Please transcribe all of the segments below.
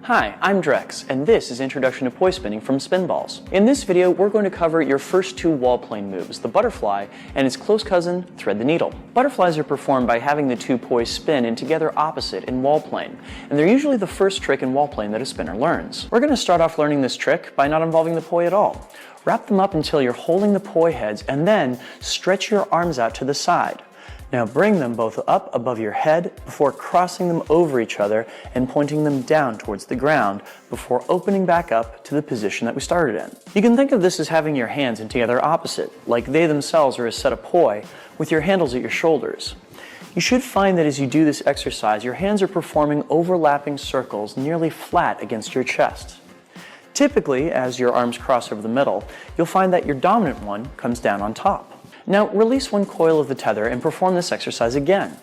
Hi, I'm Drex, and this is Introduction to Poi Spinning from Spinballs. In this video, we're going to cover your first two wall plane moves, the butterfly and its close cousin, thread the needle. Butterflies are performed by having the two pois spin in together opposite in wall plane, and they're usually the first trick in wall plane that a spinner learns. We're going to start off learning this trick by not involving the poi at all. Wrap them up until you're holding the poi heads, and then stretch your arms out to the side. Now bring them both up above your head before crossing them over each other and pointing them down towards the ground before opening back up to the position that we started in. You can think of this as having your hands in together opposite, like they themselves are a set of poi with your handles at your shoulders. You should find that as you do this exercise, your hands are performing overlapping circles nearly flat against your chest. Typically, as your arms cross over the middle, you'll find that your dominant one comes down on top. Now release one coil of the tether and perform this exercise again.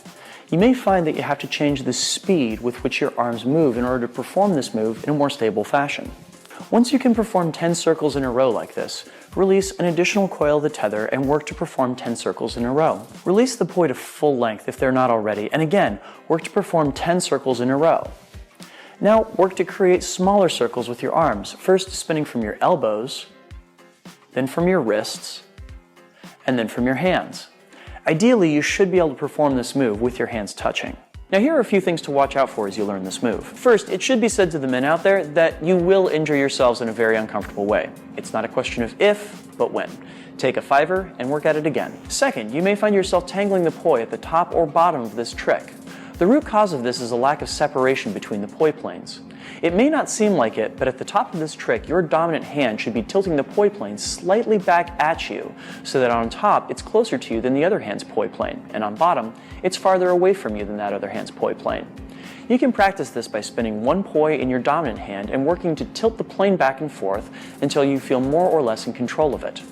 You may find that you have to change the speed with which your arms move in order to perform this move in a more stable fashion. Once you can perform 10 circles in a row like this, release an additional coil of the tether and work to perform 10 circles in a row. Release the poi to full length if they're not already, and again, work to perform 10 circles in a row. Now work to create smaller circles with your arms, first spinning from your elbows, then from your wrists, and then from your hands. Ideally, you should be able to perform this move with your hands touching. Now here are a few things to watch out for as you learn this move. First, it should be said to the men out there that you will injure yourselves in a very uncomfortable way. It's not a question of if, but when. Take a fiver and work at it again. Second, you may find yourself tangling the poi at the top or bottom of this trick. The root cause of this is a lack of separation between the poi planes. It may not seem like it, but at the top of this trick, your dominant hand should be tilting the poi plane slightly back at you, so that on top, it's closer to you than the other hand's poi plane, and on bottom, it's farther away from you than that other hand's poi plane. You can practice this by spinning one poi in your dominant hand and working to tilt the plane back and forth until you feel more or less in control of it.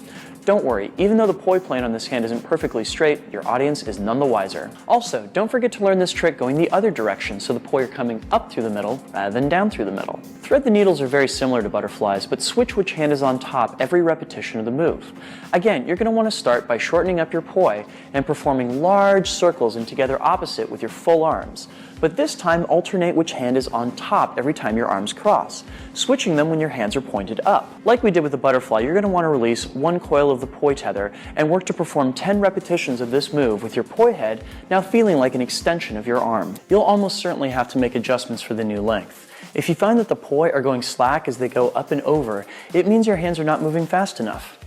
Don't worry, even though the poi plane on this hand isn't perfectly straight, your audience is none the wiser. Also, don't forget to learn this trick going the other direction so the poi are coming up through the middle rather than down through the middle. Thread the needles are very similar to butterflies, but switch which hand is on top every repetition of the move. Again, you're going to want to start by shortening up your poi and performing large circles in together opposite with your full arms. But this time alternate which hand is on top every time your arms cross, switching them when your hands are pointed up. Like we did with the butterfly, you're going to want to release one coil of the poi tether and work to perform 10 repetitions of this move with your poi head now feeling like an extension of your arm. You'll almost certainly have to make adjustments for the new length. If you find that the poi are going slack as they go up and over, it means your hands are not moving fast enough.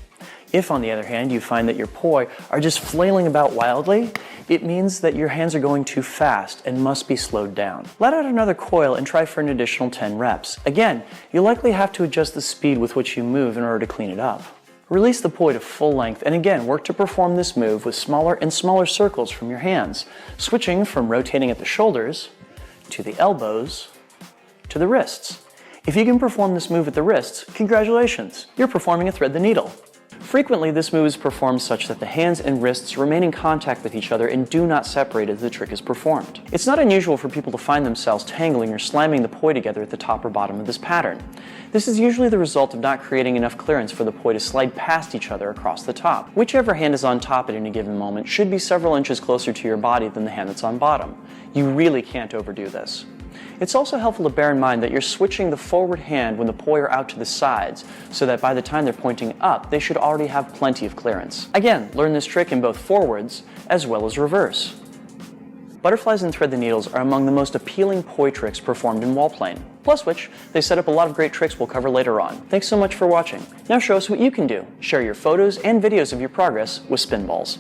If, on the other hand, you find that your poi are just flailing about wildly, it means that your hands are going too fast and must be slowed down. Let out another coil and try for an additional 10 reps. Again, you'll likely have to adjust the speed with which you move in order to clean it up. Release the poi to full length and again work to perform this move with smaller and smaller circles from your hands, switching from rotating at the shoulders to the elbows to the wrists. If you can perform this move at the wrists, congratulations, you're performing a thread the needle. Frequently, this move is performed such that the hands and wrists remain in contact with each other and do not separate as the trick is performed. It's not unusual for people to find themselves tangling or slamming the poi together at the top or bottom of this pattern. This is usually the result of not creating enough clearance for the poi to slide past each other across the top. Whichever hand is on top at any given moment should be several inches closer to your body than the hand that's on bottom. You really can't overdo this. It's also helpful to bear in mind that you're switching the forward hand when the poi are out to the sides, so that by the time they're pointing up, they should already have plenty of clearance. Again, learn this trick in both forwards as well as reverse. Butterflies and thread the needles are among the most appealing poi tricks performed in wall plane, plus which they set up a lot of great tricks we'll cover later on. Thanks so much for watching. Now show us what you can do. Share your photos and videos of your progress with Spinballs.